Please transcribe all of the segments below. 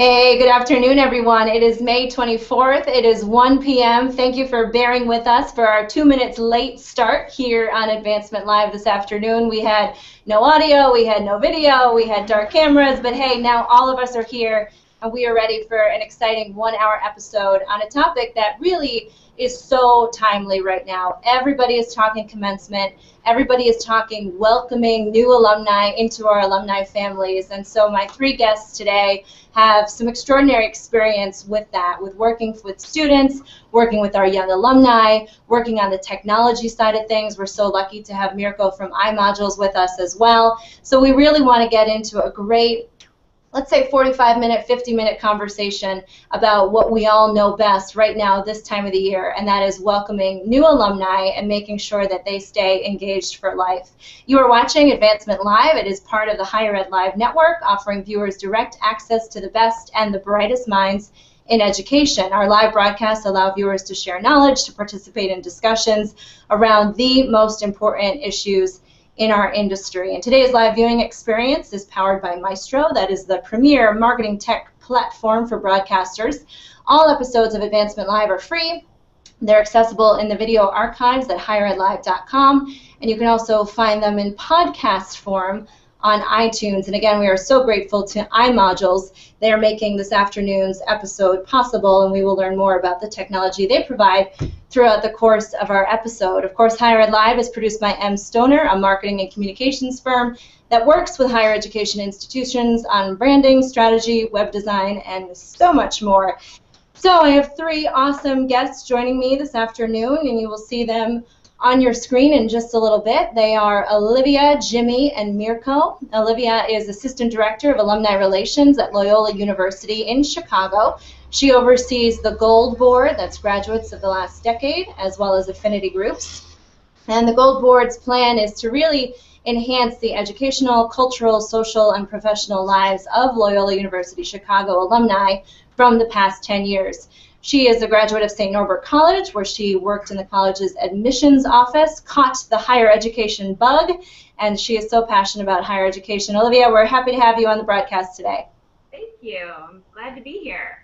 Hey, good afternoon, everyone. It is May 24th. It is 1 p.m. Thank you for bearing with us for our 2 minutes late start here on Advancement Live this afternoon. We had no audio, we had no video, we had dark cameras, but hey, now all of us are here and we are ready for an exciting 1-hour episode on a topic that really is so timely right now. Everybody is talking commencement. Everybody is talking welcoming new alumni into our alumni families. And so my three guests today have some extraordinary experience with that, with working with students, working with our young alumni, working on the technology side of things. We're so lucky to have Mirko from iModules with us as well. So we really want to get into a great, let's say 45-minute, 50-minute conversation about what we all know best right now this time of the year, and that is welcoming new alumni and making sure that they stay engaged for life. You are watching Advancement Live. It is part of the Higher Ed Live Network, offering viewers direct access to the best and the brightest minds in education. Our live broadcasts allow viewers to share knowledge, to participate in discussions around the most important issues in our industry. And today's live viewing experience is powered by Maestro. That is the premier marketing tech platform for broadcasters. All episodes of Advancement Live are free. They're accessible in the video archives at higheredlive.com, and you can also find them in podcast form on iTunes. And again, we are so grateful to iModules. They're making this afternoon's episode possible, and we will learn more about the technology they provide throughout the course of our episode. Of course, Higher Ed Live is produced by M. Stoner, a marketing and communications firm that works with higher education institutions on branding, strategy, web design, and so much more. So I have three awesome guests joining me this afternoon, and you will see them on your screen in just a little bit. They are Olivia, Jimmy, and Mirko. Olivia is Assistant Director of Alumni Relations at Loyola University in Chicago. She oversees the Gold Board, that's graduates of the last decade, as well as affinity groups. And the Gold Board's plan is to really enhance the educational, cultural, social, and professional lives of Loyola University Chicago alumni from the past 10 years. She is a graduate of St. Norbert College, where she worked in the college's admissions office, caught the higher education bug, and she is so passionate about higher education. Olivia, we're happy to have you on the broadcast today. Thank you. I'm glad to be here.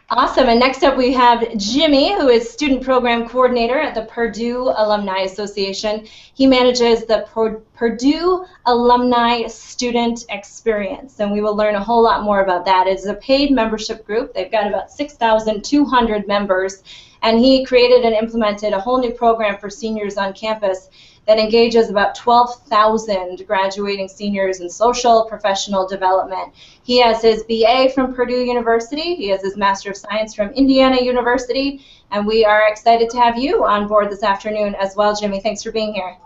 Awesome. And next up we have Jimmy, who is Student Program Coordinator at the Purdue Alumni Association. He manages the Purdue Alumni Student Experience, and we will learn a whole lot more about that. It's a paid membership group. They've got about 6,200 members, and he created and implemented a whole new program for seniors on campus that engages about 12,000 graduating seniors in social professional development. He has his BA from Purdue University. He has his Master of Science from Indiana University. And we are excited to have you on board this afternoon as well, Jimmy. Thanks for being here.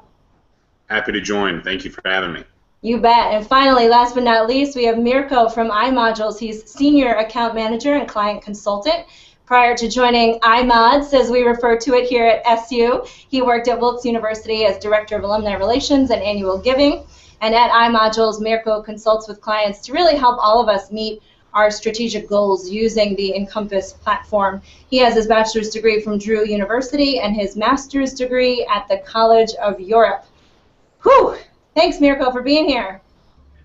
Happy to join. Thank you for having me. You bet. And finally, last but not least, we have Mirko from iModules. He's Senior Account Manager and Client Consultant. Prior to joining iMods, as we refer to it here at SU, he worked at Wilkes University as Director of Alumni Relations and Annual Giving. And at iModules, Mirko consults with clients to really help all of us meet our strategic goals using the Encompass platform. He has his bachelor's degree from Drew University and his master's degree at the College of Europe. Whew! Thanks, Mirko, for being here.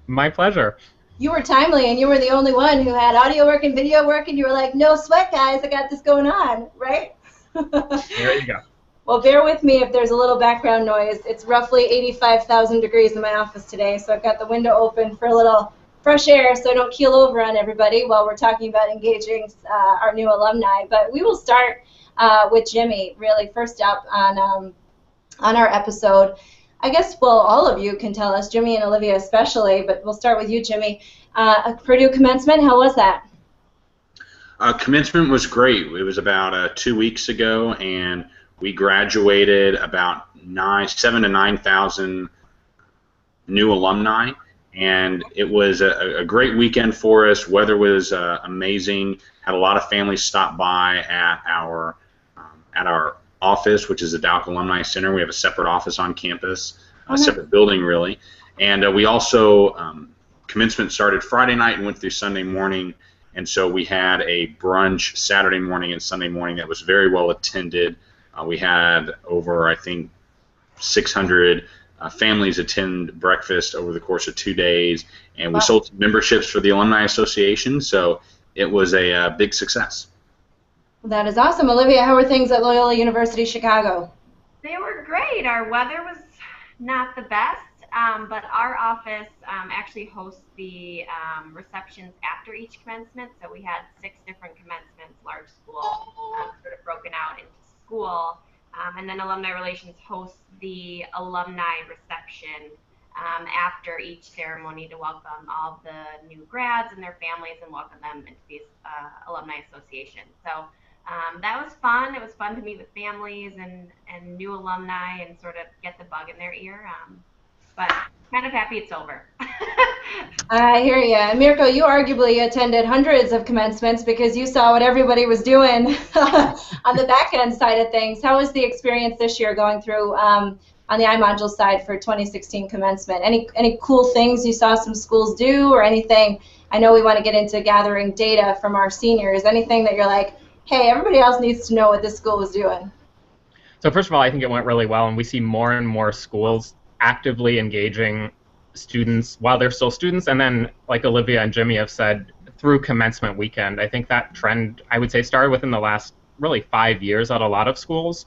My pleasure. You were timely, and you were the only one who had audio work and video work, and you were like, no sweat, guys, I got this going on, right? There you go. Well, bear with me if there's a little background noise. It's roughly 85,000 degrees in my office today, so I've got the window open for a little fresh air so I don't keel over on everybody while we're talking about engaging our new alumni. But we will start with Jimmy, really, first up on our episode. I guess, well, all of you can tell us, Jimmy and Olivia especially, but we'll start with you, Jimmy. Purdue Commencement, how was that? Commencement was great. It was about 2 weeks ago, and we graduated about 7,000 to 9,000 new alumni, and it was a great weekend for us. Weather was amazing. Had a lot of families stop by at our office, which is the Dowk Alumni Center. We have a separate office on campus, a separate building really, and we also commencement started Friday night and went through Sunday morning, and so we had a brunch Saturday morning and Sunday morning that was very well attended. We had over, I think, 600 families attend breakfast over the course of 2 days, and we sold some memberships for the Alumni Association, so it was a big success. That is awesome. Olivia, how are things at Loyola University Chicago? They were great. Our weather was not the best, but our office actually hosts the receptions after each commencement. So we had 6 different commencements, large school, sort of broken out into school. And then Alumni Relations hosts the alumni reception after each ceremony to welcome all the new grads and their families and welcome them into the Alumni Association. So that was fun. It was fun to meet with families and new alumni and sort of get the bug in their ear. But kind of happy it's over. I hear you. And Mirko, you arguably attended hundreds of commencements because you saw what everybody was doing on the back end side of things. How was the experience this year going through on the iModules side for 2016 commencement? Any cool things you saw some schools do or anything? I know we want to get into gathering data from our seniors. Anything that you're like, hey, everybody else needs to know what this school is doing? So first of all, I think it went really well, and we see more and more schools actively engaging students while they're still students, and then, like Olivia and Jimmy have said, through commencement weekend. I think that trend, I would say, started within the last really 5 years at a lot of schools.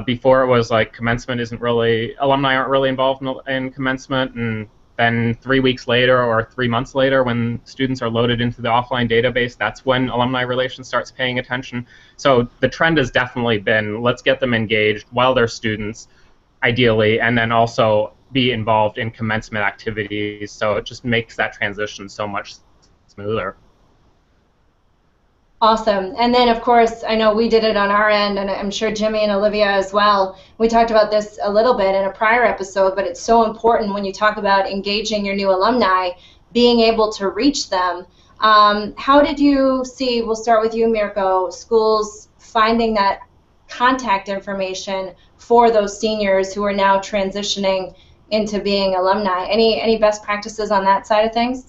Before it was like commencement isn't really, alumni aren't really involved in commencement, and then 3 weeks later or 3 months later when students are loaded into the offline database, that's when alumni relations starts paying attention. So the trend has definitely been, let's get them engaged while they're students, ideally, and then also be involved in commencement activities. So it just makes that transition so much smoother. Awesome. And then, of course, I know we did it on our end, and I'm sure Jimmy and Olivia as well. We talked about this a little bit in a prior episode, but it's so important when you talk about engaging your new alumni, being able to reach them. How did you see, we'll start with you, Mirko, schools finding that contact information for those seniors who are now transitioning into being alumni? Any best practices on that side of things?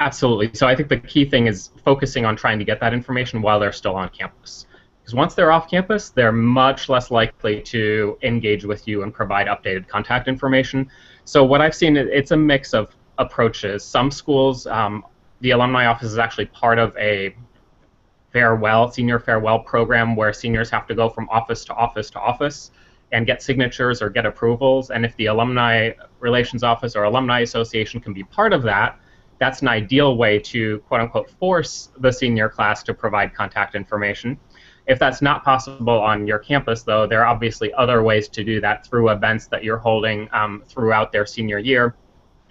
Absolutely. So I think the key thing is focusing on trying to get that information while they're still on campus. Because once they're off campus, they're much less likely to engage with you and provide updated contact information. So what I've seen, it's a mix of approaches. Some schools, the alumni office is actually part of a senior farewell program where seniors have to go from office to office to office and get signatures or get approvals. And if the alumni relations office or alumni association can be part of that, that's an ideal way to, quote unquote, force the senior class to provide contact information. If that's not possible on your campus, though, there are obviously other ways to do that through events that you're holding throughout their senior year,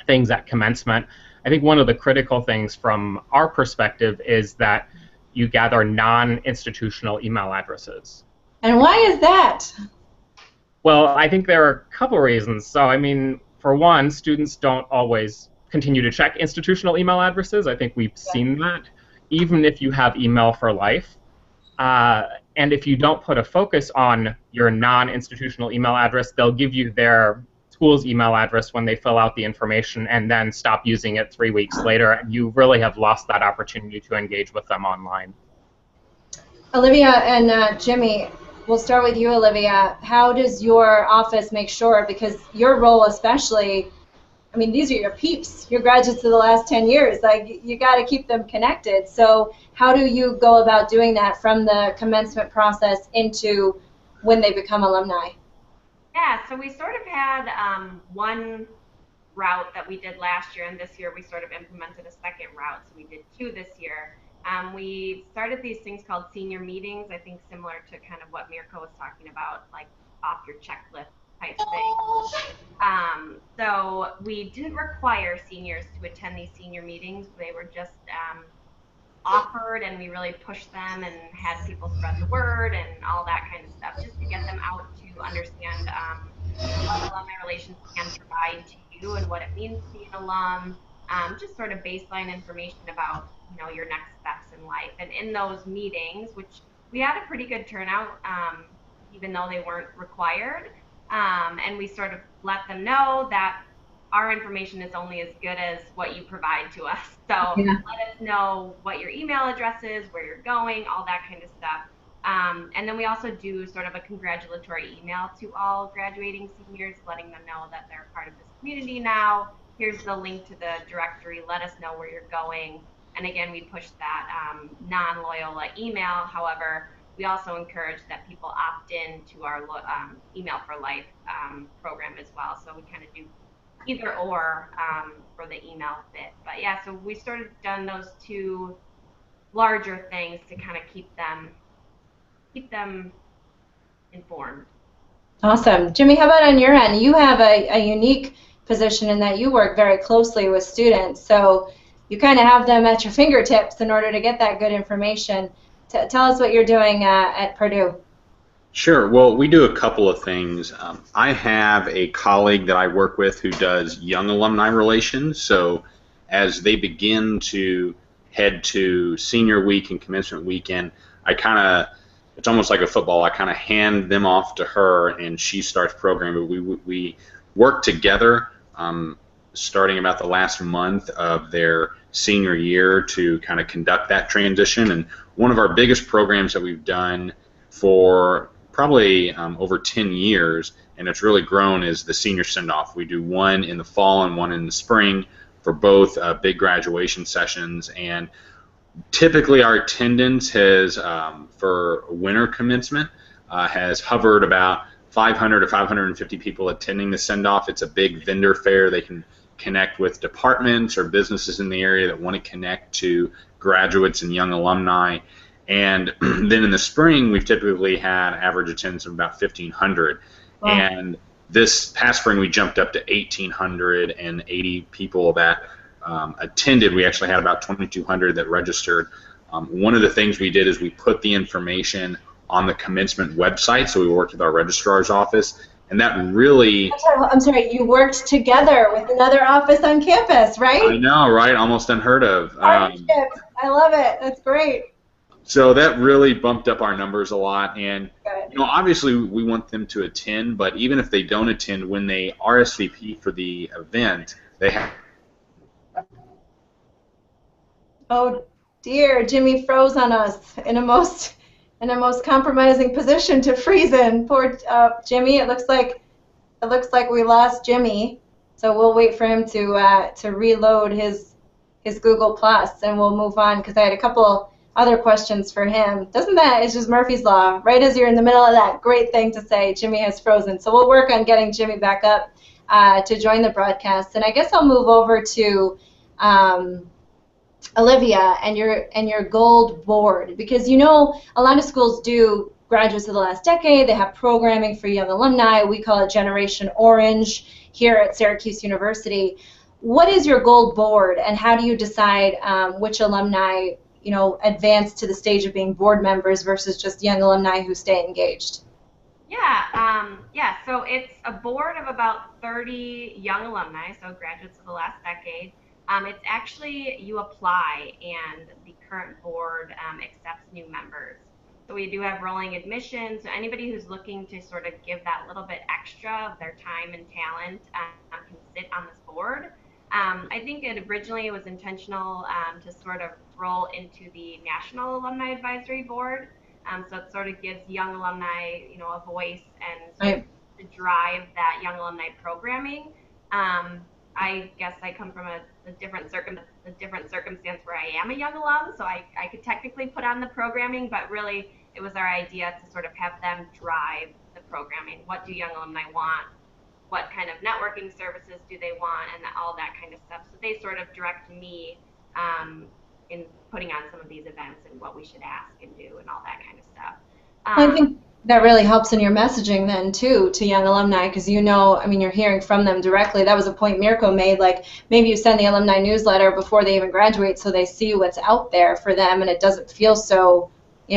things at commencement. I think one of the critical things from our perspective is that you gather non-institutional email addresses. And why is that? Well, I think there are a couple reasons. So, I mean, for one, students don't always continue to check institutional email addresses. I think we've seen that, even if you have email for life. And if you don't put a focus on your non-institutional email address, they'll give you their school's email address when they fill out the information and then stop using it 3 weeks later. And you really have lost that opportunity to engage with them online. Olivia and Jimmy, we'll start with you, Olivia. How does your office make sure, because your role especially, I mean, these are your peeps, your graduates of the last 10 years. Like, you got to keep them connected. So how do you go about doing that from the commencement process into when they become alumni? Yeah, so we sort of had one route that we did last year, and this year we sort of implemented a second route, so we did 2 this year. We started these things called senior meetings, I think similar to kind of what Mirko was talking about, like off your checklist type thing. So we didn't require seniors to attend these senior meetings. They were just offered, and we really pushed them and had people spread the word and all that kind of stuff, just to get them out to understand what alumni relations can provide to you and what it means to be an alum, just sort of baseline information about your next steps in life. And in those meetings, which we had a pretty good turnout, even though they weren't required, and we sort of let them know that our information is only as good as what you provide to us. So let us know what your email address is, where you're going, all that kind of stuff. And then we also do sort of a congratulatory email to all graduating seniors, letting them know that they're part of this community now. Here's the link to the directory. Let us know where you're going. And again, we push that non-Loyola email. However, we also encourage that people opt in to our Email for Life program as well. So we kind of do either or for the email bit. But yeah, so we sort of done those two larger things to kind of keep them informed. Awesome. Jimmy, how about on your end? You have a unique position in that you work very closely with students, so you kind of have them at your fingertips in order to get that good information. Tell us what you're doing at Purdue. Sure. Well, we do a couple of things. I have a colleague that I work with who does young alumni relations. So as they begin to head to senior week and commencement weekend, it's almost like a football. I kind of hand them off to her, and she starts programming. We work together starting about the last month of their senior year to kind of conduct that transition. And one of our biggest programs that we've done for probably over 10 years, and it's really grown, is the senior send-off. We do one in the fall and one in the spring for both big graduation sessions, and typically our attendance has, for winter commencement, has hovered about 500 to 550 people attending the send-off. It's a big vendor fair. They can connect with departments or businesses in the area that want to connect to graduates and young alumni. And then in the spring, we've typically had average attendance of about 1,500. Wow. And this past spring, we jumped up to 1,880 people that attended. We actually had about 2,200 that registered. One of the things we did is we put the information on the commencement website, so we worked with our registrar's office, and that really... I'm sorry, you worked together with another office on campus, right? I know, right? Almost unheard of. I love it. That's great. So that really bumped up our numbers a lot, and obviously we want them to attend, but even if they don't attend, when they RSVP for the event, they have... Oh dear, Jimmy froze on us in a most compromising position to freeze in. Poor Jimmy. It looks like we lost Jimmy, so we'll wait for him to reload his Google Plus, and we'll move on because I had a couple other questions for him. It's just Murphy's Law. Right as you're in the middle of that great thing to say, Jimmy has frozen. So we'll work on getting Jimmy back up to join the broadcast. And I guess I'll move over to Olivia and your gold board, because a lot of schools do graduates of the last decade. They have programming for young alumni. We call it Generation Orange here at Syracuse University. What is your gold board, and how do you decide which alumni advance to the stage of being board members versus just young alumni who stay engaged? Yeah, so it's a board of about 30 young alumni, so graduates of the last decade. It's actually, you apply, and the current board accepts new members. So we do have rolling admissions. So anybody who's looking to sort of give that little bit extra of their time and talent can sit on this board. I think it originally was intentional to sort of roll into the National Alumni Advisory Board. So it sort of gives young alumni, a voice and sort of to drive that young alumni programming. I guess I come from a different circumstance where I am a young alum, so I could technically put on the programming, but really it was our idea to sort of have them drive the programming. What do young alumni want? What kind of networking services do they want, and all that kind of stuff. So they sort of direct me in putting on some of these events and what we should ask and do and all that kind of stuff. I think that really helps in your messaging then too to young alumni, because you're hearing from them directly. That was a point Mirko made, like maybe you send the alumni newsletter before they even graduate so they see what's out there for them and it doesn't feel so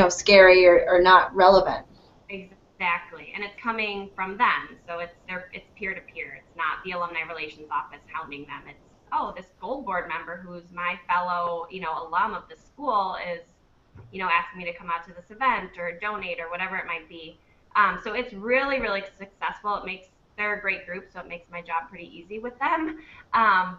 scary or not relevant. Exactly, and it's coming from them, so it's peer-to-peer. It's not the alumni relations office hounding them. It's, this gold board member who's my fellow alum of the school is asking me to come out to this event or donate or whatever it might be. So it's really, really successful. They're a great group, so it makes my job pretty easy with them.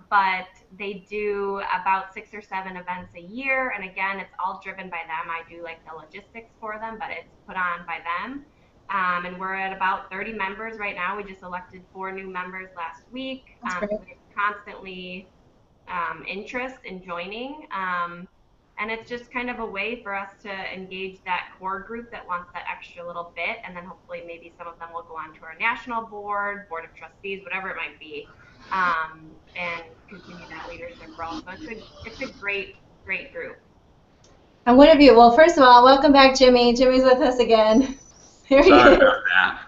But they do about 6 or 7 events a year, and again, it's all driven by them. I do like the logistics for them, but it's put on by them. And we're at about 30 members right now. We just elected 4 new members last week. So we're constantly interest in joining. And it's just kind of a way for us to engage that core group that wants that extra little bit, and then hopefully maybe some of them will go on to our national board of trustees, whatever it might be, and continue that leadership role. So it's a great group. And what have you? Well, first of all, welcome back, Jimmy. Jimmy's with us again. Here he Sorry is. about that.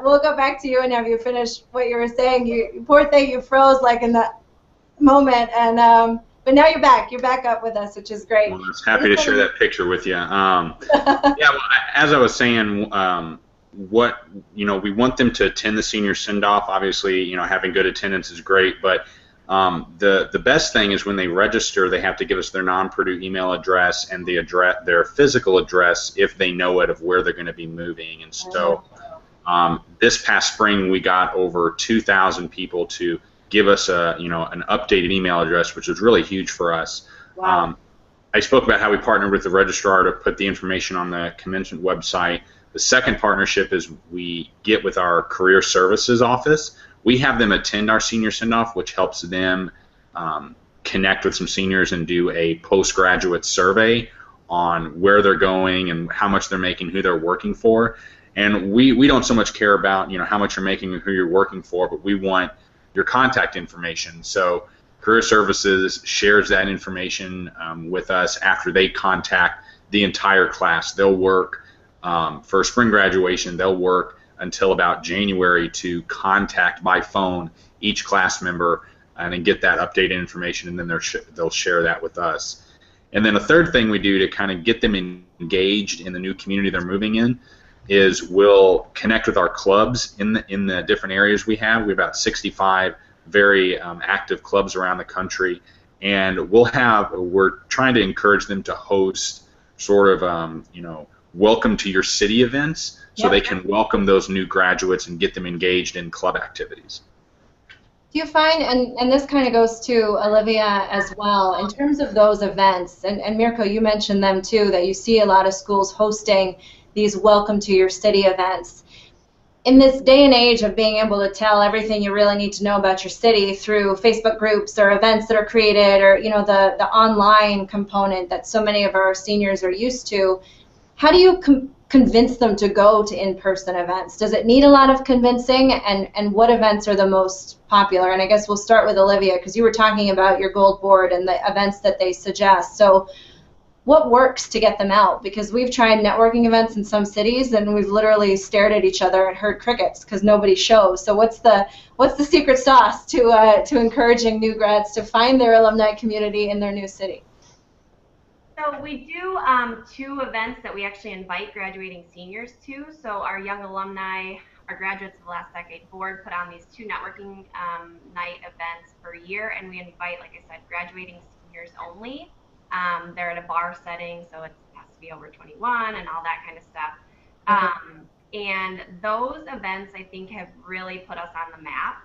We'll go back to you and have you finish what you were saying. You poor thing, you froze like in that moment, and but now you're back. You're back up with us, which is great. Well, I was happy to share that picture with you. Yeah, well, as I was saying, we want them to attend the senior send-off. Obviously, having good attendance is great, but the best thing is when they register, they have to give us their non-Purdue email address and their physical address if they know it of where they're going to be moving. And so this past spring, we got over 2,000 people to give us an updated email address, which was really huge for us. Wow. I spoke about how we partnered with the registrar to put the information on the Commencement website. The second partnership is we get with our career services office. We have them attend our senior send-off, which helps them connect with some seniors and do a postgraduate survey on where they're going and how much they're making, who they're working for. And we don't so much care about how much you're making and who you're working for, but we want your contact information. So Career Services shares that information with us after they contact the entire class. They'll work for spring graduation. They'll work until about January to contact by phone each class member and then get that updated information, and then they'll share that with us. And then a third thing we do to kind of get them engaged in the new community they're moving in is we'll connect with our clubs in the different areas we have. We have about 65 very active clubs around the country, and we're trying to encourage them to host sort of welcome to your city events, so they can welcome those new graduates and get them engaged in club activities. Do you find, and this kind of goes to Olivia as well, in terms of those events, and Mirko, you mentioned them too, that you see a lot of schools hosting these welcome to your city events. In this day and age of being able to tell everything you really need to know about your city through Facebook groups or events that are created, or the online component that so many of our seniors are used to, how do you convince them to go to in-person events? Does it need a lot of convincing, and what events are the most popular? And I guess we'll start with Olivia, because you were talking about your gold board and the events that they suggest. So what works to get them out? Because we've tried networking events in some cities, and we've literally stared at each other and heard crickets because nobody shows. So what's the secret sauce to encouraging new grads to find their alumni community in their new city? So we do 2 events that we actually invite graduating seniors to. So our young alumni, our graduates of the last decade board, put on these 2 networking night events per year, and we invite, like I said, graduating seniors only. They're at a bar setting, so it has to be over 21 and all that kind of stuff. And those events, I think, have really put us on the map,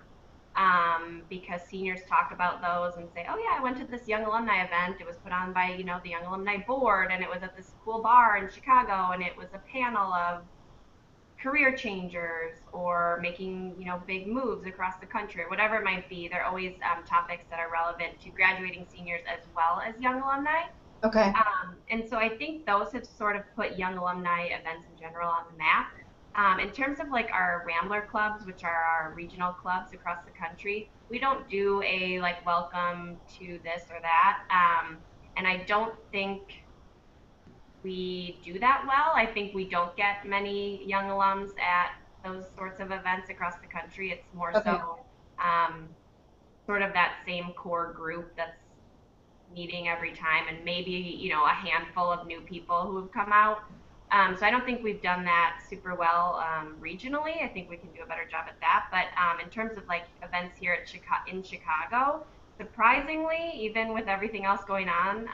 because seniors talk about those and say, oh yeah, I went to this young alumni event. It was put on by the young alumni board, and it was at this cool bar in Chicago, and it was a panel of career changers or making big moves across the country, or whatever it might be. They're always topics that are relevant to graduating seniors as well as young alumni. Okay. And so I think those have sort of put young alumni events in general on the map. In terms of like our Rambler clubs, which are our regional clubs across the country, we don't do a welcome to this or that, and I don't think we do that well. I think we don't get many young alums at those sorts of events across the country. It's more so sort of that same core group that's meeting every time, and maybe a handful of new people who have come out. So I don't think we've done that super well regionally. I think we can do a better job at that. But in terms of events here in Chicago, surprisingly, even with everything else going on,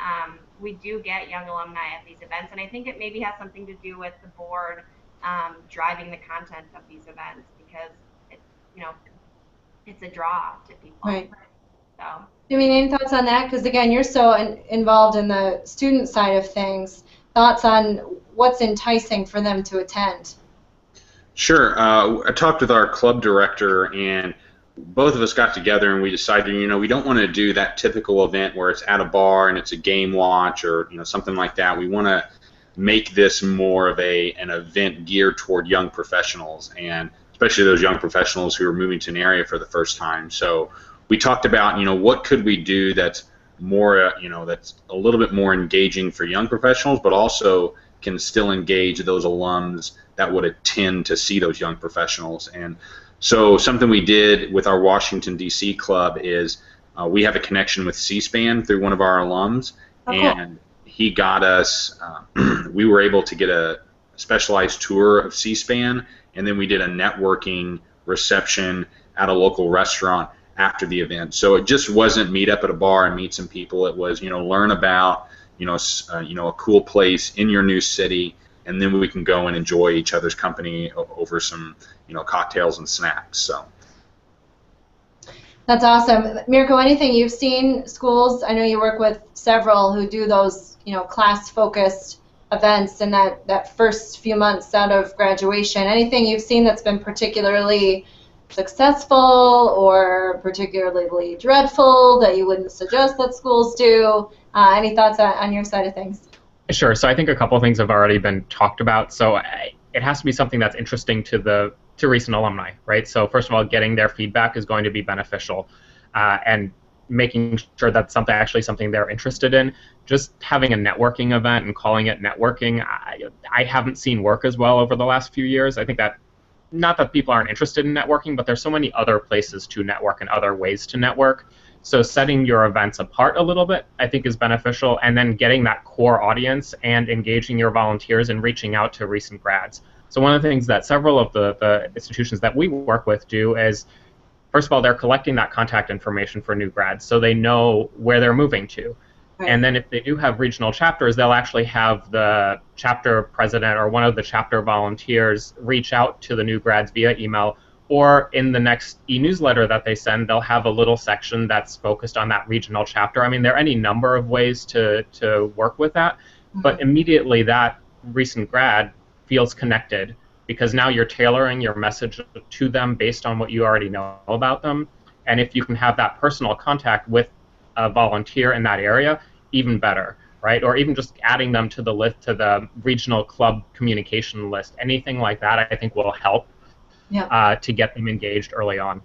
we do get young alumni at these events, and I think it maybe has something to do with the board driving the content of these events, because it's a draw to people. Right. So. Any thoughts on that? Because again, you're so involved in the student side of things. Thoughts on what's enticing for them to attend? Sure. I talked with our club director, and both of us got together and we decided, we don't want to do that typical event where it's at a bar and it's a game watch or something like that. We want to make this more of an event geared toward young professionals, and especially those young professionals who are moving to an area for the first time. So we talked about, what could we do that's more, that's a little bit more engaging for young professionals, but also can still engage those alums that would attend to see those young professionals. And so something we did with our Washington, D.C. club is we have a connection with C-SPAN through one of our alums, and he got us, we were able to get a specialized tour of C-SPAN, and then we did a networking reception at a local restaurant after the event. So it just wasn't meet up at a bar and meet some people. It was, learn about, a cool place in your new city, and then we can go and enjoy each other's company over some, cocktails and snacks. So. That's awesome. Mirko, anything you've seen schools, I know you work with several who do those, class-focused events in that first few months out of graduation. Anything you've seen that's been particularly successful or particularly dreadful that you wouldn't suggest that schools do? Any thoughts on your side of things? Sure. So I think a couple of things have already been talked about. So it has to be something that's interesting to recent alumni, right? So first of all, getting their feedback is going to be beneficial, and making sure that's something they're interested in. Just having a networking event and calling it networking, I haven't seen work as well over the last few years. I think that, not that people aren't interested in networking, but there's so many other places to network and other ways to network. So setting your events apart a little bit, I think, is beneficial, and then getting that core audience and engaging your volunteers and reaching out to recent grads. So one of the things that several of the institutions that we work with do is, first of all, they're collecting that contact information for new grads so they know where they're moving to. Right. And then if they do have regional chapters, they'll actually have the chapter president or one of the chapter volunteers reach out to the new grads via email, or in the next e-newsletter that they send, they'll have a little section that's focused on that regional chapter. I mean, there are any number of ways to work with that, but immediately that recent grad feels connected, because now you're tailoring your message to them based on what you already know about them. And if you can have that personal contact with a volunteer in that area, even better, right? Or even just adding them to the list, to the regional club communication list, anything like that, I think will help to get them engaged early on.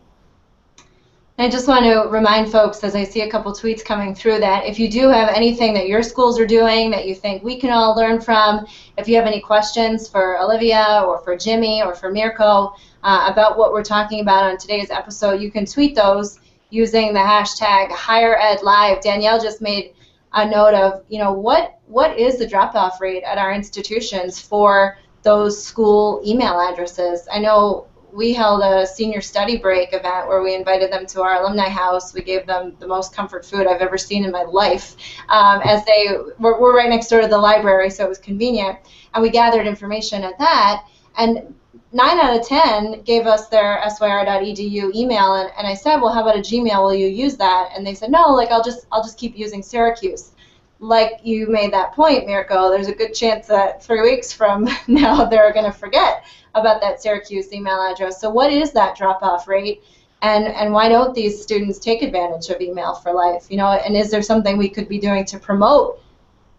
I just want to remind folks, as I see a couple tweets coming through, that if you do have anything that your schools are doing that you think we can all learn from, if you have any questions for Olivia or for Jimmy or for Mirko about what we're talking about on today's episode, you can tweet those using the hashtag HigherEdLive. Danielle just made a note of, what is the drop-off rate at our institutions for those school email addresses? I know we held a senior study break event where we invited them to our alumni house. We gave them the most comfort food I've ever seen in my life, as we're right next door to the library, so it was convenient. And we gathered information at that, and 9 out of 10 gave us their syr.edu email, and I said, well, how about a Gmail? Will you use that? And they said, no, I'll just keep using Syracuse. Like you made that point, Mirko, there's a good chance that 3 weeks from now they're going to forget about that Syracuse email address. So what is that drop-off rate, and why don't these students take advantage of Email for Life? And is there something we could be doing to promote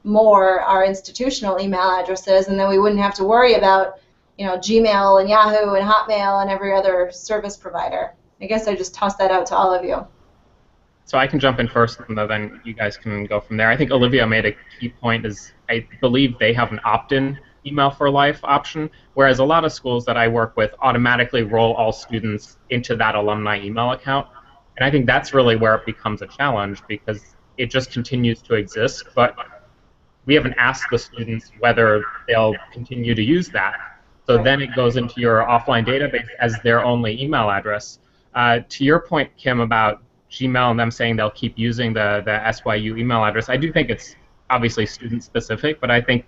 more our institutional email addresses, and then we wouldn't have to worry about Gmail and Yahoo and Hotmail and every other service provider? I guess I just tossed that out to all of you. So I can jump in first, and then you guys can go from there. I think Olivia made a key point, is I believe they have an opt-in Email for Life option, whereas a lot of schools that I work with automatically roll all students into that alumni email account. And I think that's really where it becomes a challenge, because it just continues to exist, but we haven't asked the students whether they'll continue to use that. So then it goes into your offline database as their only email address. To your point, Kim, about Gmail and them saying they'll keep using the SYU email address, I do think it's obviously student-specific, but I think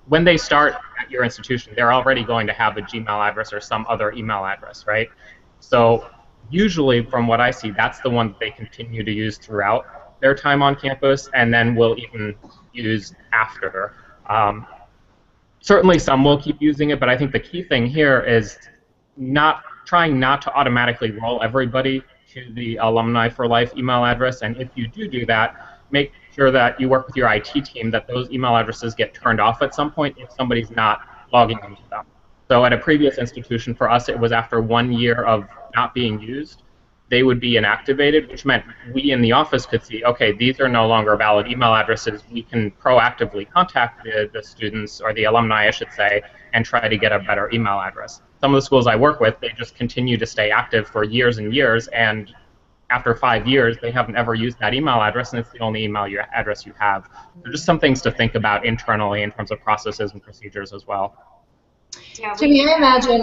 when they start at your institution, they're already going to have a Gmail address or some other email address, right? So usually, from what I see, that's the one that they continue to use throughout their time on campus, and then will even use after. Certainly some will keep using it, but I think the key thing here is not trying not to automatically roll everybody to the Alumni for Life email address, and if you do that, make sure that you work with your IT team that those email addresses get turned off at some point if somebody's not logging into them. So at a previous institution, for us, it was after 1 year of not being used, they would be inactivated, which meant we in the office could see, okay, these are no longer valid email addresses. We can proactively contact the students, or the alumni, I should say, and try to get a better email address. Some of the schools I work with, they just continue to stay active for years and years, and after 5 years, they haven't ever used that email address, and it's the only email address you have. So just some things to think about internally in terms of processes and procedures as well. Yeah, Jimmy, I imagine,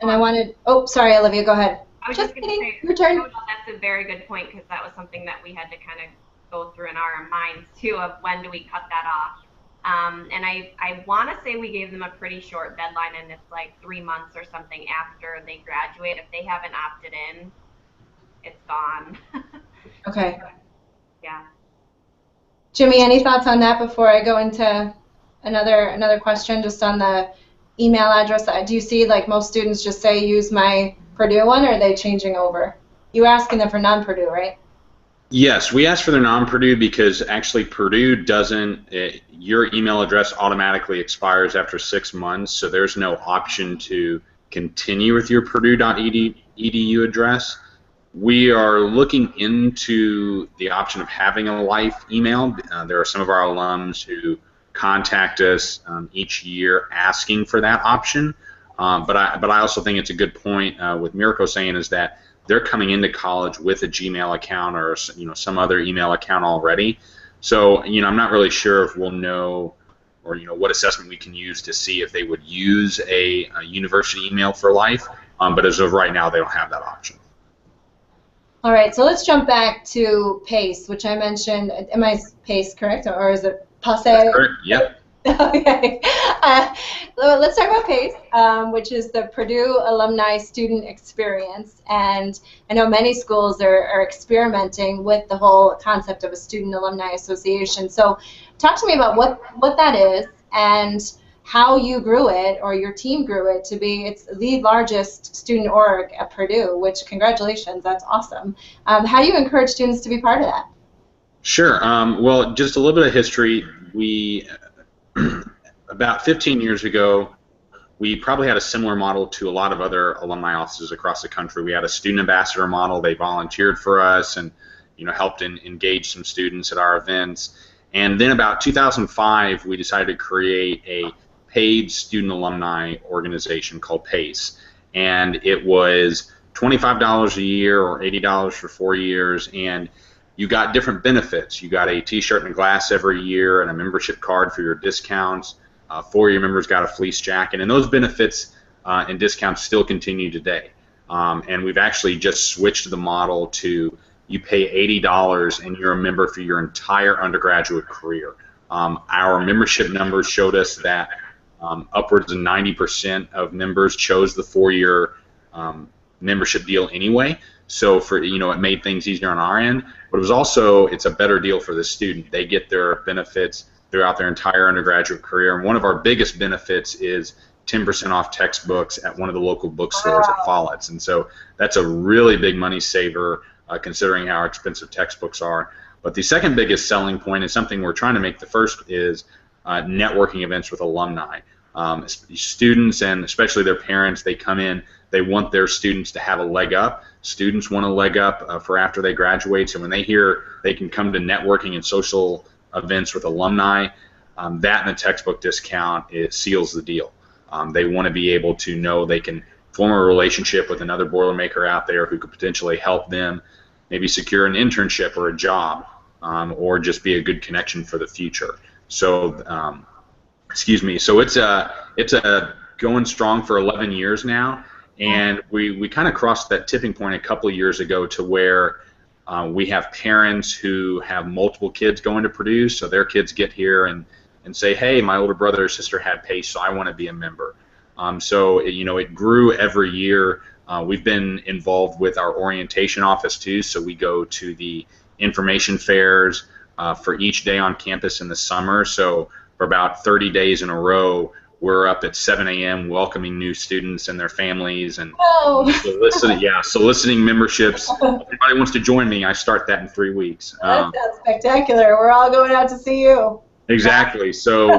and I wanted, oh, sorry, Olivia, go ahead. I was Just just going to say, your turn. that's a very good point, because that was something that we had to kind of go through in our minds, too, of when do we cut that off. And I want to say we gave them a pretty short deadline, and it's like 3 months or something after they graduate. If they haven't opted in, it's gone. Okay. Yeah. Jimmy, any thoughts on that before I go into another question, just on the email address? Do you see, like, most students just say use my Purdue one, or are they changing over? You were asking them for non-Purdue, right? Yes, we asked for their non-Purdue because actually Purdue doesn't, your email address automatically expires after 6 months, so there's no option to continue with your purdue.edu address. We are looking into the option of having a life email. There are some of our alums who contact us each year asking for that option. But I also think it's a good point with Mirko saying is that they're coming into college with a Gmail account or some other email account already. So I'm not really sure if we'll know or what assessment we can use to see if they would use a university email for life. But as of right now, they don't have that option. All right, so let's jump back to PACE, which I mentioned. Am I PACE correct, or is it PACE? That's correct. Yep. Okay. Let's talk about PACE, which is the Purdue Alumni Student Experience. And I know many schools are experimenting with the whole concept of a Student Alumni Association. So talk to me about what that is and how you grew it, or your team grew it to be. It's the largest student org at Purdue, which, congratulations, that's awesome. How do you encourage students to be part of that? Sure. Well, just a little bit of history. We about 15 years ago, we probably had a similar model to a lot of other alumni offices across the country. We had a student ambassador model. They volunteered for us and helped engage some students at our events. And then about 2005, we decided to create a paid student alumni organization called PACE. And it was $25 a year or $80 for 4 years. And you got different benefits. You got a T-shirt and a glass every year and a membership card for your discounts. 4-year members got a fleece jacket, and those benefits and discounts still continue today. And we've actually just switched the model to you pay $80 and you're a member for your entire undergraduate career. Our membership numbers showed us that upwards of 90% of members chose the 4-year membership deal anyway. So for it made things easier on our end, but it's a better deal for the student. They get their benefits throughout their entire undergraduate career, and one of our biggest benefits is 10% off textbooks at one of the local bookstores at Follett's, and so that's a really big money saver considering how expensive textbooks are. But the second biggest selling point is something we're trying to make. The first is networking events with alumni. Students and especially their parents, they come in, they want their students to have a leg up. Students want a leg up for after they graduate, so when they hear they can come to networking and social events with alumni, that and the textbook discount, it seals the deal. They want to be able to know they can form a relationship with another Boilermaker out there who could potentially help them maybe secure an internship or a job, or just be a good connection for the future. So, so it's going strong for 11 years now, and we kind of crossed that tipping point a couple of years ago to where we have parents who have multiple kids going to Purdue, so their kids get here and say, hey, my older brother or sister had PACE, so I want to be a member. So it grew every year. We've been involved with our orientation office too, so we go to the information fairs for each day on campus in the summer. So for about 30 days in a row, we're up at 7 a.m. welcoming new students and their families and Oh. soliciting memberships. If anybody wants to join me, I start that in 3 weeks. That sounds spectacular. We're all going out to see you. Exactly. So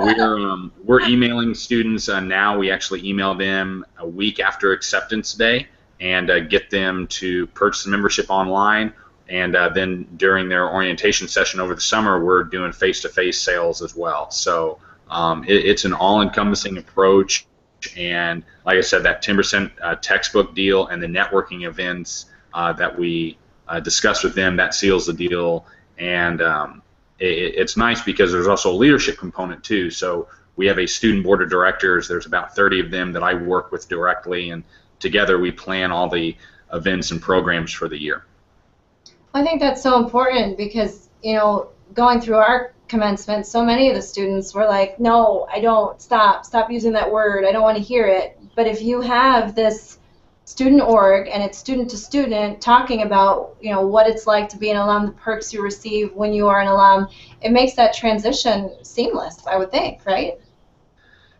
we're emailing students now. We actually email them a week after acceptance day and get them to purchase the membership online. And then during their orientation session over the summer, we're doing face-to-face sales as well. So it's an all-encompassing approach. And like I said, that 10% textbook deal and the networking events that we discuss with them, that seals the deal. And it's nice because there's also a leadership component too. So we have a student board of directors. There's about 30 of them that I work with directly, and together we plan all the events and programs for the year. I think that's so important because, you know, going through our commencement, so many of the students were like, no, I don't, stop using that word, I don't want to hear it. But if you have this student org and it's student to student talking about, you know, what it's like to be an alum, the perks you receive when you are an alum, it makes that transition seamless, I would think, right?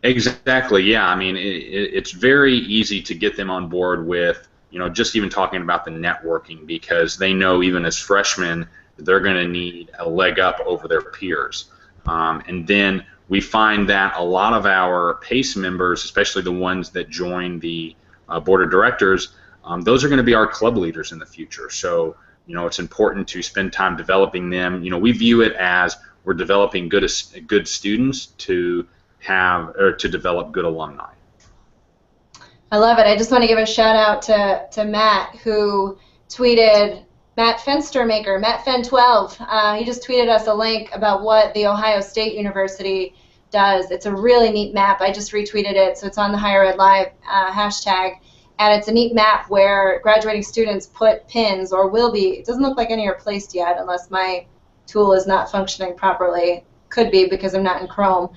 Exactly, yeah. I mean, it's very easy to get them on board with, you know, just even talking about the networking, because they know even as freshmen they're going to need a leg up over their peers. And then we find that a lot of our PACE members, especially the ones that join the board of directors, those are going to be our club leaders in the future. So, you know, it's important to spend time developing them. You know, we view it as we're developing good students to develop good alumni. I love it. I just want to give a shout out to Matt, who tweeted, Matt Fenstermaker, MattFen12. He just tweeted us a link about what the Ohio State University does. It's a really neat map. I just retweeted it, so it's on the Higher Ed Live hashtag. And it's a neat map where graduating students put pins, or will be. It doesn't look like any are placed yet, unless my tool is not functioning properly. Could be because I'm not in Chrome.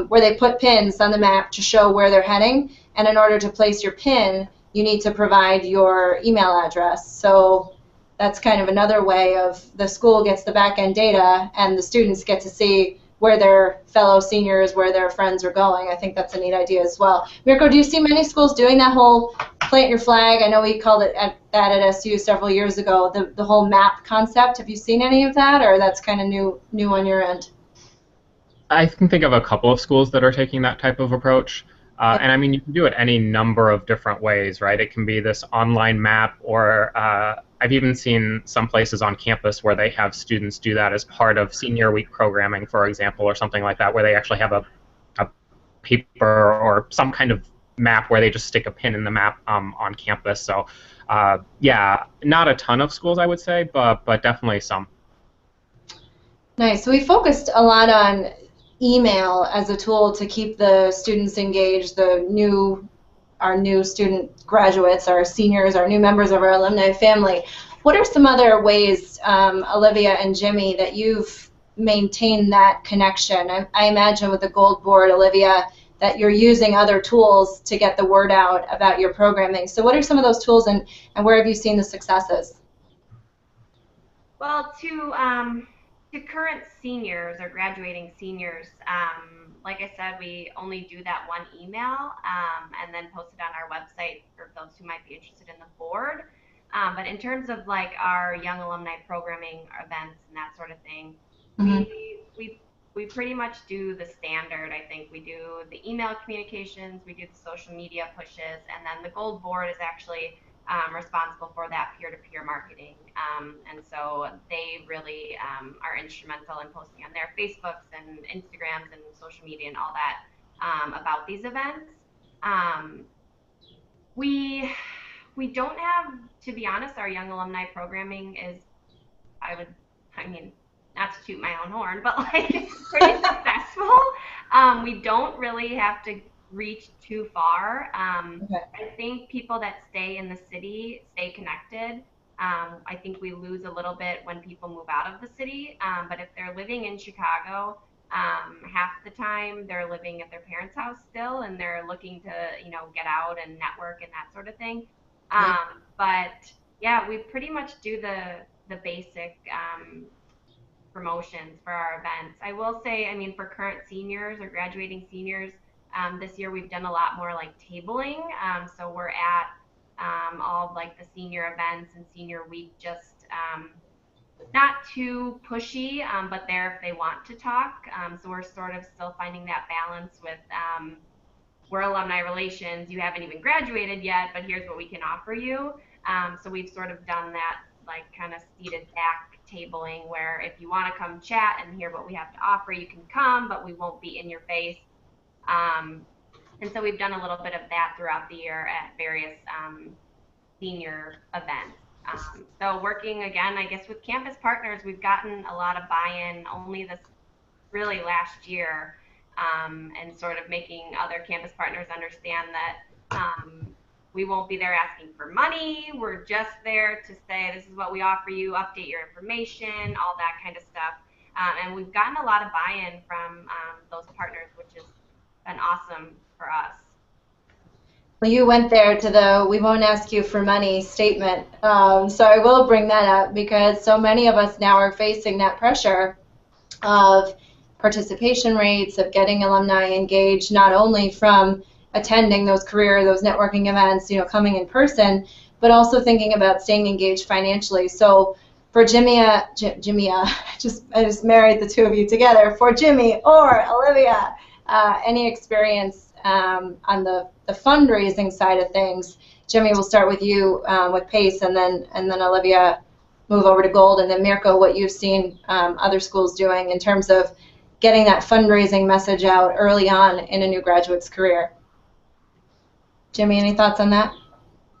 Where they put pins on the map to show where they're heading. And in order to place your pin, you need to provide your email address. So that's kind of another way of the school gets the back-end data and the students get to see where their fellow seniors, where their friends are going. I think that's a neat idea as well. Mirko, do you see many schools doing that whole plant your flag? I know we called it that at SU several years ago, the whole map concept. Have you seen any of that, or that's kind of new on your end? I can think of a couple of schools that are taking that type of approach. And I mean, you can do it any number of different ways, right? It can be this online map, or I've even seen some places on campus where they have students do that as part of senior week programming, for example, or something like that, where they actually have a paper or some kind of map where they just stick a pin in the map on campus. So yeah, not a ton of schools, I would say, but definitely some. Nice. So we focused a lot on email as a tool to keep the students engaged, our new student graduates, our seniors, our new members of our alumni family. What are some other ways, Olivia and Jimmy, that you've maintained that connection? I imagine with the Gold Board, Olivia, that you're using other tools to get the word out about your programming. So what are some of those tools, and where have you seen the successes? Well, to current seniors or graduating seniors, like I said, we only do that one email and then post it on our website for those who might be interested in the board. But in terms of like our young alumni programming events and that sort of thing, we pretty much do the standard. I think we do the email communications, we do the social media pushes, and then the Gold Board is actually responsible for that peer-to-peer marketing. And so they really are instrumental in posting on their Facebooks and Instagrams and social media and all that about these events. We don't have, to be honest, our young alumni programming is, I mean, not to toot my own horn, but like it's pretty successful. We don't really have to reach too far. Okay. I think people that stay in the city stay connected. I think we lose a little bit when people move out of the city. But if they're living in Chicago, half the time they're living at their parents' house still, and they're looking to, you know, get out and network and that sort of thing. But yeah, we pretty much do the basic promotions for our events. I will say, I mean, for current seniors or graduating seniors, This year we've done a lot more like tabling. So we're at all of like the senior events and senior week, just not too pushy, but there if they want to talk. So we're sort of still finding that balance with we're alumni relations, you haven't even graduated yet, but here's what we can offer you. So we've sort of done that like kind of seated back tabling where if you want to come chat and hear what we have to offer, you can come, but we won't be in your face. And so we've done a little bit of that throughout the year at various senior events. So working again, I guess with campus partners, we've gotten a lot of buy-in only this really last year, and sort of making other campus partners understand that we won't be there asking for money. We're just there to say this is what we offer you, update your information, all that kind of stuff. And we've gotten a lot of buy-in from those partners, which has been awesome for us. Well, you went there to the "we won't ask you for money" statement. So I will bring that up because so many of us now are facing that pressure of participation rates, of getting alumni engaged, not only from attending those networking events, coming in person, but also thinking about staying engaged financially. So for Jimmy, I just married the two of you together. For Jimmy or Olivia, any experience on the fundraising side of things? Jimmy, we'll start with you with PACE, and then Olivia, move over to Gold, and then Mirko, what you've seen other schools doing in terms of getting that fundraising message out early on in a new graduate's career. Jimmy, any thoughts on that?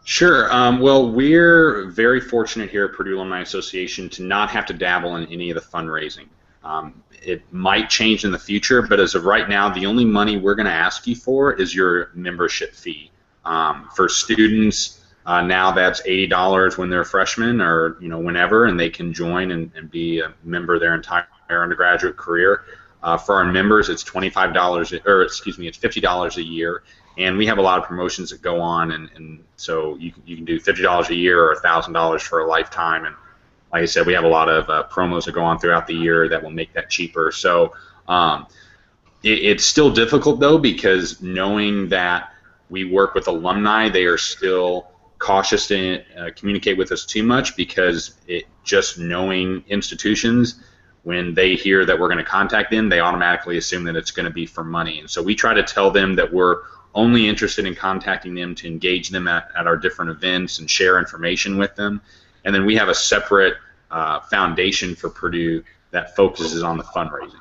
Sure. Well, we're very fortunate here at Purdue Alumni Association to not have to dabble in any of the fundraising. It might change in the future, but as of right now, the only money we're going to ask you for is your membership fee. For students, now that's $80 when they're freshmen or whenever, and they can join and be a member their entire undergraduate career. For our members, it's $25, or excuse me, it's $50 a year, and we have a lot of promotions that go on, and so you can do $50 a year or $1,000 for a lifetime. And like I said, we have a lot of promos that go on throughout the year that will make that cheaper. So it's still difficult, though, because knowing that we work with alumni, they are still cautious to communicate with us too much, because just knowing institutions, when they hear that we're going to contact them, they automatically assume that it's going to be for money. And so we try to tell them that we're only interested in contacting them to engage them at our different events and share information with them. And then we have a separate foundation for Purdue that focuses on the fundraising.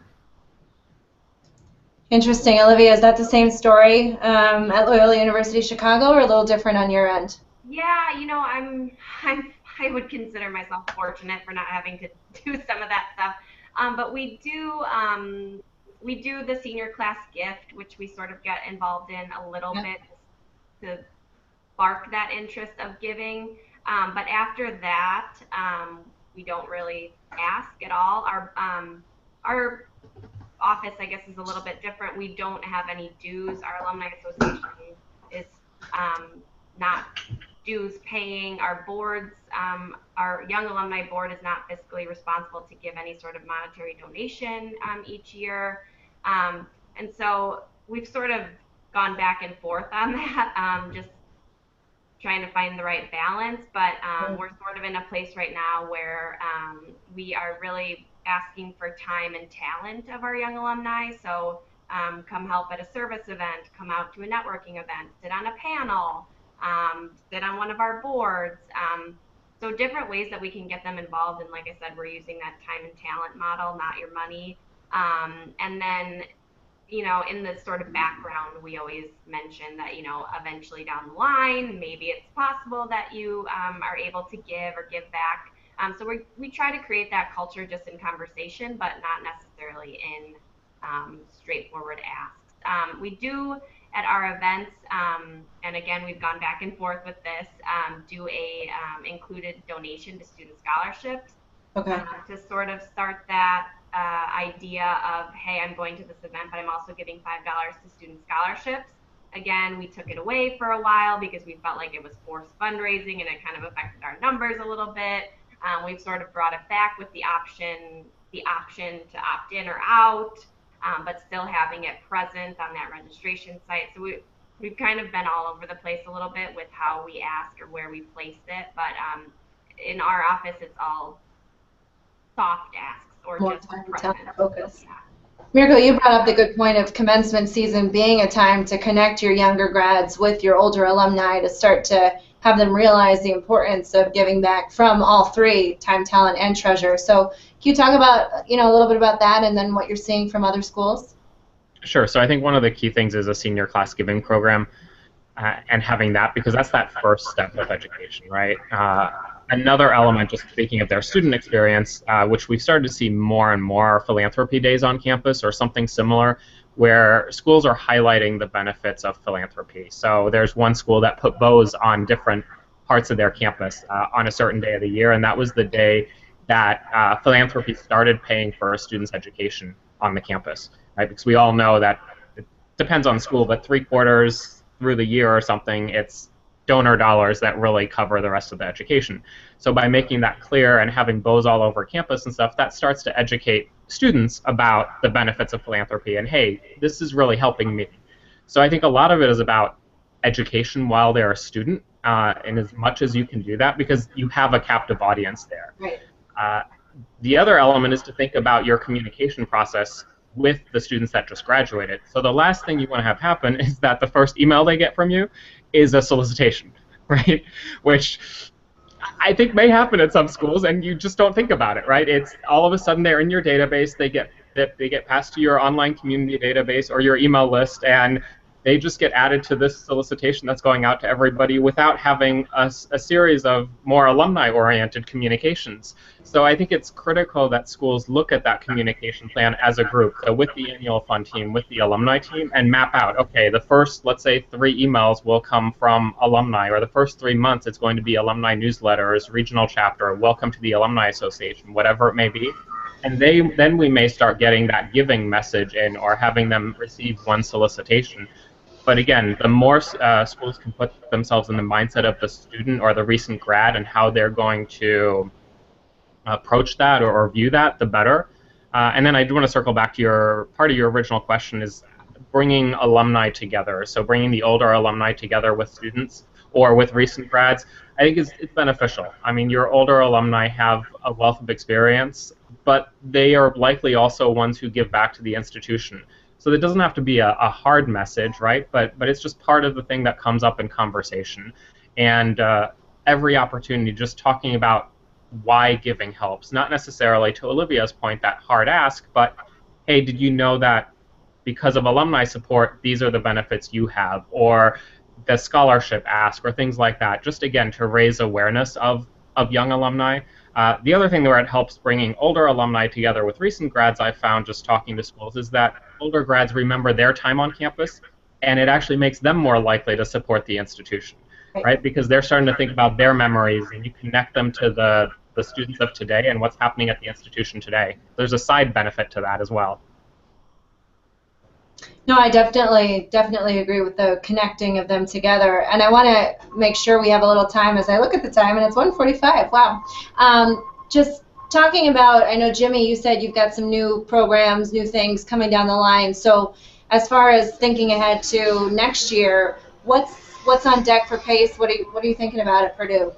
Interesting. Olivia, is that the same story at Loyola University Chicago, or a little different on your end? Yeah, I would consider myself fortunate for not having to do some of that stuff. But we do the senior class gift, which we sort of get involved in a little bit to spark that interest of giving. But after that, we don't really ask at all. Our office, I guess, is a little bit different. We don't have any dues. Our alumni association is not dues paying. Our boards, our young alumni board is not fiscally responsible to give any sort of monetary donation each year. And so we've sort of gone back and forth on that, just trying to find the right balance. But we're sort of in a place right now where we are really asking for time and talent of our young alumni. So come help at a service event, come out to a networking event, sit on a panel, sit on one of our boards. So different ways that we can get them involved. And like I said, we're using that time and talent model, not your money. And then, in the sort of background, we always mention that, eventually down the line, maybe it's possible that you are able to give or give back. So we try to create that culture just in conversation, but not necessarily in straightforward asks. We do at our events, and again, we've gone back and forth with this, do a included donation to student scholarships. Okay. To sort of start that idea of, hey, I'm going to this event, but I'm also giving $5 to student scholarships. Again, we took it away for a while because we felt like it was forced fundraising and it kind of affected our numbers a little bit. We've sort of brought it back with the option to opt in or out. but still having it present on that registration site. So we've kind of been all over the place a little bit with how we ask or where we placed it, but in our office it's all soft asks or More just time to present. focus. Yeah. Miracle, you brought up the good point of commencement season being a time to connect your younger grads with your older alumni to start to have them realize the importance of giving back from all three, time, talent, and treasure. So can you talk about, a little bit about that and then what you're seeing from other schools? Sure. So I think one of the key things is a senior class giving program, and having that, because that's that first step of education, right? Another element, just speaking of their student experience, which we've started to see more and more, are philanthropy days on campus or something similar, where schools are highlighting the benefits of philanthropy. So there's one school that put bows on different parts of their campus on a certain day of the year, and that was the day that philanthropy started paying for a student's education on the campus, right? Because we all know that it depends on school, but 3/4 through the year or something, it's donor dollars that really cover the rest of the education. So by making that clear and having bows all over campus and stuff, that starts to educate students about the benefits of philanthropy and, hey, this is really helping me. So I think a lot of it is about education while they're a student, and as much as you can do that, because you have a captive audience there. Right. The other element is to think about your communication process with the students that just graduated. So the last thing you want to have happen is that the first email they get from you is a solicitation, right? Which I think may happen at some schools, and you just don't think about it, right? It's all of a sudden they're in your database, they get passed to your online community database or your email list, and they just get added to this solicitation that's going out to everybody without having a series of more alumni-oriented communications. So I think it's critical that schools look at that communication plan as a group, so with the annual fund team, with the alumni team, and map out, okay, the first, let's say, 3 emails will come from alumni, or the first 3 months it's going to be alumni newsletters, regional chapter, welcome to the Alumni Association, whatever it may be. And then we may start getting that giving message in, or having them receive one solicitation. But again, the more schools can put themselves in the mindset of the student or the recent grad and how they're going to approach that or view that, the better. And then I do want to circle back to part of your original question is bringing alumni together. So bringing the older alumni together with students or with recent grads, I think it's beneficial. I mean, your older alumni have a wealth of experience, but they are likely also ones who give back to the institution. So it doesn't have to be a hard message, right? But it's just part of the thing that comes up in conversation. And every opportunity, just talking about why giving helps. Not necessarily, to Olivia's point, that hard ask, but, hey, did you know that because of alumni support, these are the benefits you have? Or the scholarship ask, or things like that. Just, again, to raise awareness of young alumni. The other thing where it helps bringing older alumni together with recent grads, I've found just talking to schools, is that older grads remember their time on campus, and it actually makes them more likely to support the institution, right? Because they're starting to think about their memories, and you connect them to the students of today and what's happening at the institution today. There's a side benefit to that as well. No, I definitely agree with the connecting of them together. And I want to make sure we have a little time as I look at the time, and it's 1:45. Wow. Just talking about, I know, Jimmy, you said you've got some new programs, new things coming down the line. So as far as thinking ahead to next year, what's on deck for PACE? What are you thinking about at Purdue?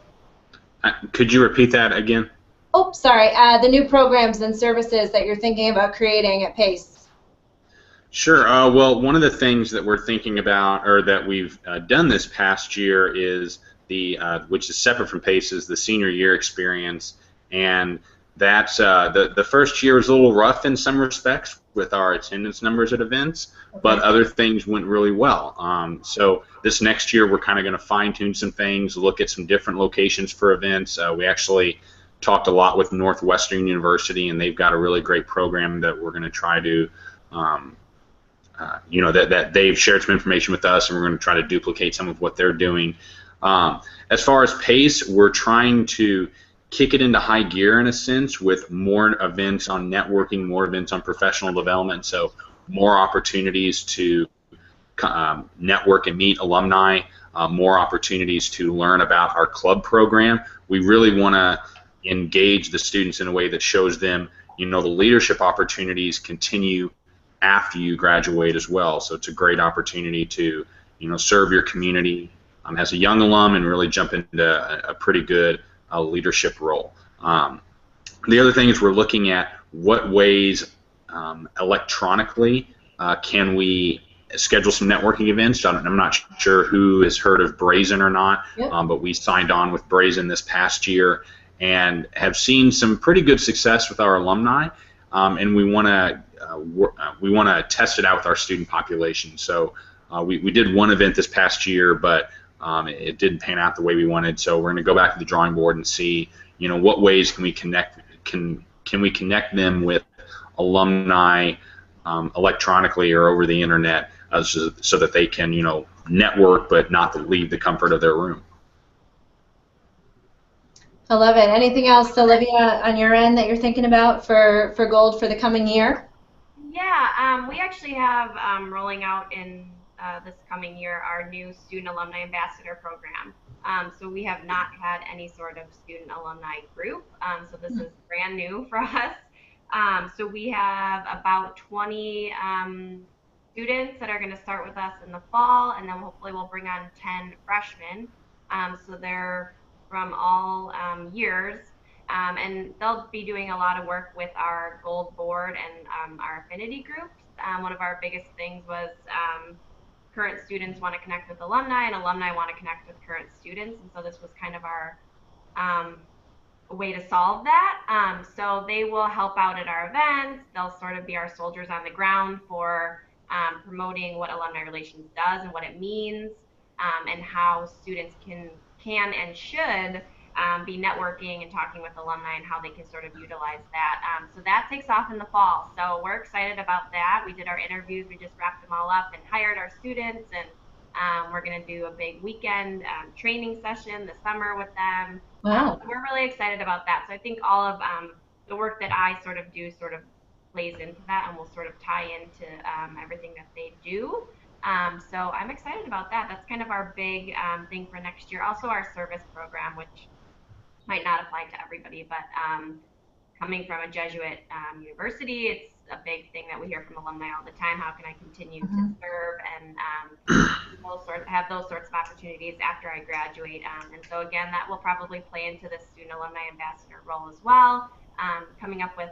Could you repeat that again? Oh, sorry. The new programs and services that you're thinking about creating at PACE. Sure. Well, one of the things that we're thinking about, or that we've done this past year, is which is separate from PACE, is the senior year experience, and that's the first year was a little rough in some respects with our attendance numbers at events, but other things went really well. So this next year we're kind of going to fine-tune some things, look at some different locations for events. We actually talked a lot with Northwestern University, and they've got a really great program that we're going to try to that they've shared some information with us, and we're going to try to duplicate some of what they're doing. As far as PACE, we're trying to kick it into high gear in a sense with more events on networking, more events on professional development, so more opportunities to network and meet alumni, more opportunities to learn about our club program. We really want to engage the students in a way that shows them, the leadership opportunities continue after you graduate as well. So it's a great opportunity to, serve your community as a young alum and really jump into a pretty good leadership role. The other thing is we're looking at what ways electronically can we schedule some networking events. I'm not sure who has heard of Brazen or not, Yep. but we signed on with Brazen this past year and have seen some pretty good success with our alumni, and we want to test it out with our student population. So we did one event this past year, but it didn't pan out the way we wanted. So we're going to go back to the drawing board and see, what ways can we connect them with alumni electronically or over the internet, so that they can, network but not to leave the comfort of their room. I love it. Anything else, Olivia, on your end that you're thinking about for Gold for the coming year? Yeah, we actually have rolling out in this coming year our new Student Alumni Ambassador program. So we have not had any sort of student alumni group, so this is brand new for us. So we have about 20 students that are going to start with us in the fall, and then hopefully we'll bring on 10 freshmen. So they're from all years, and they'll be doing a lot of work with our Gold board and our affinity groups. One of our biggest things was current students want to connect with alumni, and alumni want to connect with current students, and so this was kind of our way to solve that. So they will help out at our events. They'll sort of be our soldiers on the ground for promoting what alumni relations does and what it means, and how students can and should be networking and talking with alumni and how they can sort of utilize that. So that takes off in the fall. So we're excited about that. We did our interviews. We just wrapped them all up and hired our students, and we're going to do a big weekend training session this summer with them. Wow. We're really excited about that. So I think all of the work that I sort of do sort of plays into that and will sort of tie into everything that they do. So I'm excited about that. That's kind of our big thing for next year. Also our service program, which might not apply to everybody, but coming from a Jesuit university, it's a big thing that we hear from alumni all the time. How can I continue to serve and have those sorts of opportunities after I graduate? And so again, that will probably play into the Student Alumni Ambassador role as well. Coming up with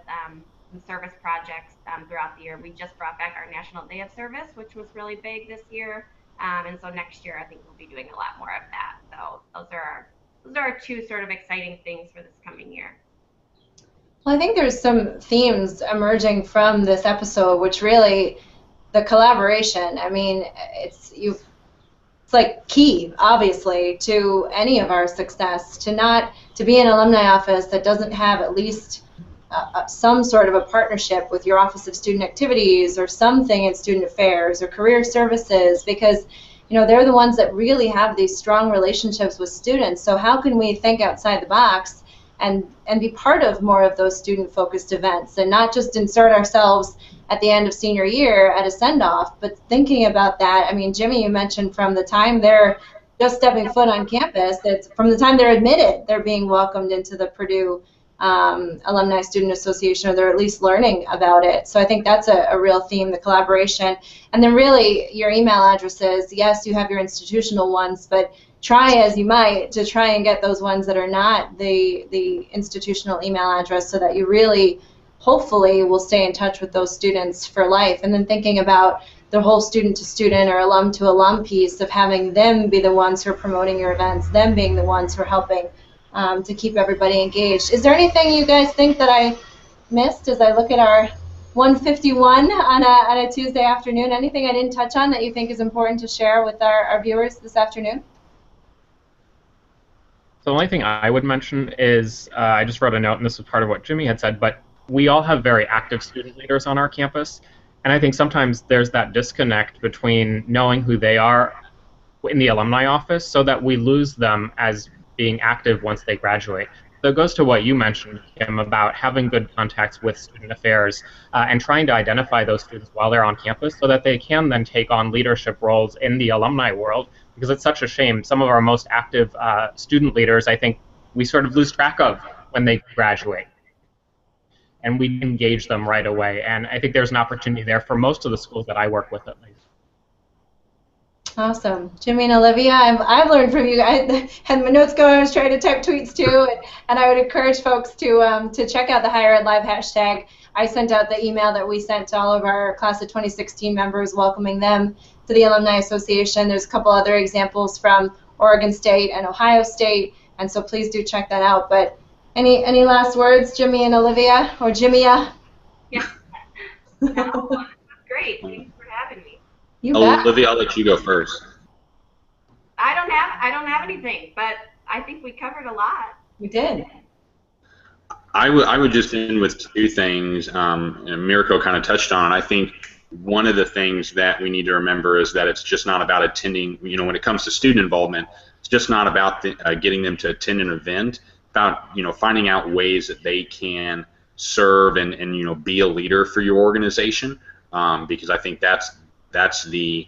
some service projects throughout the year. We just brought back our National Day of Service, which was really big this year. And so next year, I think we'll be doing a lot more of that. So those are our two sort of exciting things for this coming year. Well, I think there's some themes emerging from this episode, which really, the collaboration, I mean, it's like key, obviously, to any of our success, to be an alumni office that doesn't have at least some sort of a partnership with your Office of Student Activities or something in Student Affairs or Career Services, because they're the ones that really have these strong relationships with students. So how can we think outside the box and be part of more of those student-focused events and not just insert ourselves at the end of senior year at a send-off, but thinking about that. I mean, Jimmy, you mentioned from the time they're just stepping foot on campus, it's from the time they're admitted, they're being welcomed into the Purdue Alumni Student Association, or they're at least learning about it. So I think that's a real theme, the collaboration. And then really your email addresses, yes, you have your institutional ones, but try as you might to try and get those ones that are not the institutional email address, so that you really hopefully will stay in touch with those students for life. And then thinking about the whole student to student or alum to alum piece of having them be the ones who are promoting your events, them being the ones who are helping to keep everybody engaged. Is there anything you guys think that I missed as I look at our 151 on a Tuesday afternoon? Anything I didn't touch on that you think is important to share with our viewers this afternoon? So the only thing I would mention is, I just wrote a note, and this was part of what Jimmy had said, but we all have very active student leaders on our campus, and I think sometimes there's that disconnect between knowing who they are in the alumni office so that we lose them as being active once they graduate. So it goes to what you mentioned, Kim, about having good contacts with student affairs and trying to identify those students while they're on campus so that they can then take on leadership roles in the alumni world, because it's such a shame. Some of our most active student leaders, I think, we sort of lose track of when they graduate. and we engage them right away. And I think there's an opportunity there for most of the schools that I work with, at least. Awesome. Jimmy and Olivia, I've learned from you. I had my notes going. I was trying to type tweets too, and I would encourage folks to check out the Higher Ed Live hashtag. I sent out the email that we sent to all of our class of 2016 members, welcoming them to the Alumni Association. There's a couple other examples from Oregon State and Ohio State, and so please do check that out. But any last words, Jimmy and Olivia, or Jimmya? Yeah. No, that's great. Thanks for having me. You bet. Olivia, I'll let you go first. I don't have anything, but I think we covered a lot. We did. I would just end with two things. And Mirko kind of touched on it. I think one of the things that we need to remember is that it's just not about attending. You know, when it comes to student involvement, it's just not about getting them to attend an event. About finding out ways that they can serve and be a leader for your organization. Because I think that's the,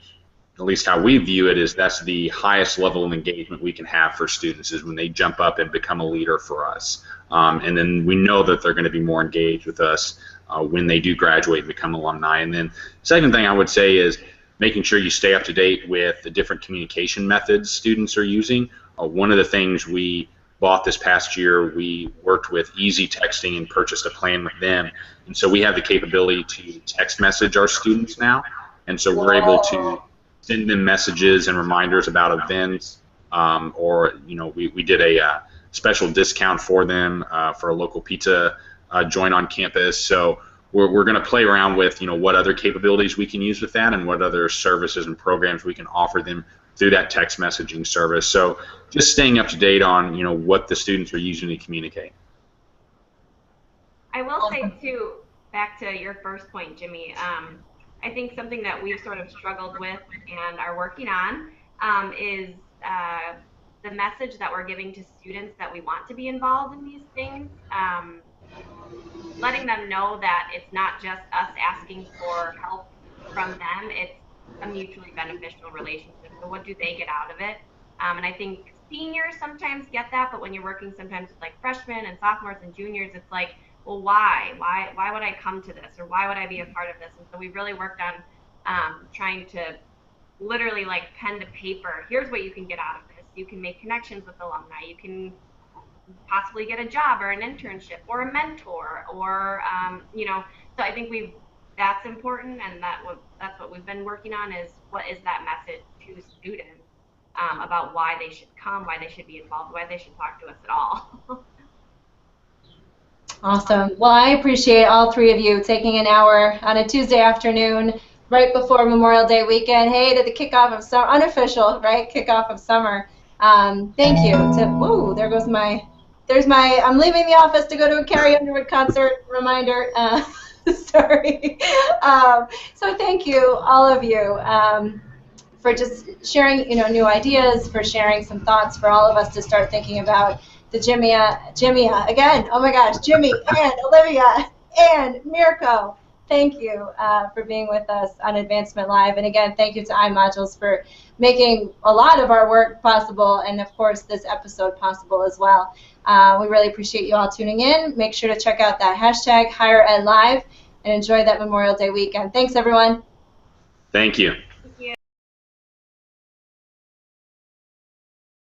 at least how we view it, is that's the highest level of engagement we can have for students, is when they jump up and become a leader for us. And then we know that they're going to be more engaged with us when they do graduate and become alumni. And then second thing I would say is making sure you stay up to date with the different communication methods students are using. One of the things we bought this past year, we worked with Easy Texting and purchased a plan with them. And so we have the capability to text message our students now. And so we're able to send them messages and reminders about events, or we did a special discount for them for a local pizza joint on campus. So we're going to play around with what other capabilities we can use with that, and what other services and programs we can offer them through that text messaging service. So just staying up to date on what the students are using to communicate. I will say too, back to your first point, Jimmy. I think something that we've sort of struggled with and are working on is the message that we're giving to students that we want to be involved in these things. Letting them know that it's not just us asking for help from them, it's a mutually beneficial relationship. So what do they get out of it? And I think seniors sometimes get that, but when you're working sometimes with like freshmen and sophomores and juniors, it's like, well, why would I come to this, or why would I be a part of this? And so we've really worked on trying to literally like pen to paper, here's what you can get out of this. You can make connections with alumni. You can possibly get a job or an internship or a mentor, or so I think that's important, and that's what we've been working on, is what is that message to students about why they should come, why they should be involved, why they should talk to us at all. Awesome. Well, I appreciate all three of you taking an hour on a Tuesday afternoon right before Memorial Day weekend. Hey, to the kickoff of summer, unofficial, right? Kickoff of summer. Thank you. I'm leaving the office to go to a Carrie Underwood concert, reminder. Sorry. So thank you, all of you, for just sharing, new ideas, for sharing some thoughts for all of us to start thinking about the Jimmya again. Oh my gosh, Jimmy and Olivia and Mirko. Thank you for being with us on Advancement Live. And again, thank you to iModules for making a lot of our work possible, and of course this episode possible as well. We really appreciate you all tuning in. Make sure to check out that hashtag Higher Ed Live and enjoy that Memorial Day weekend. Thanks, everyone. Thank you.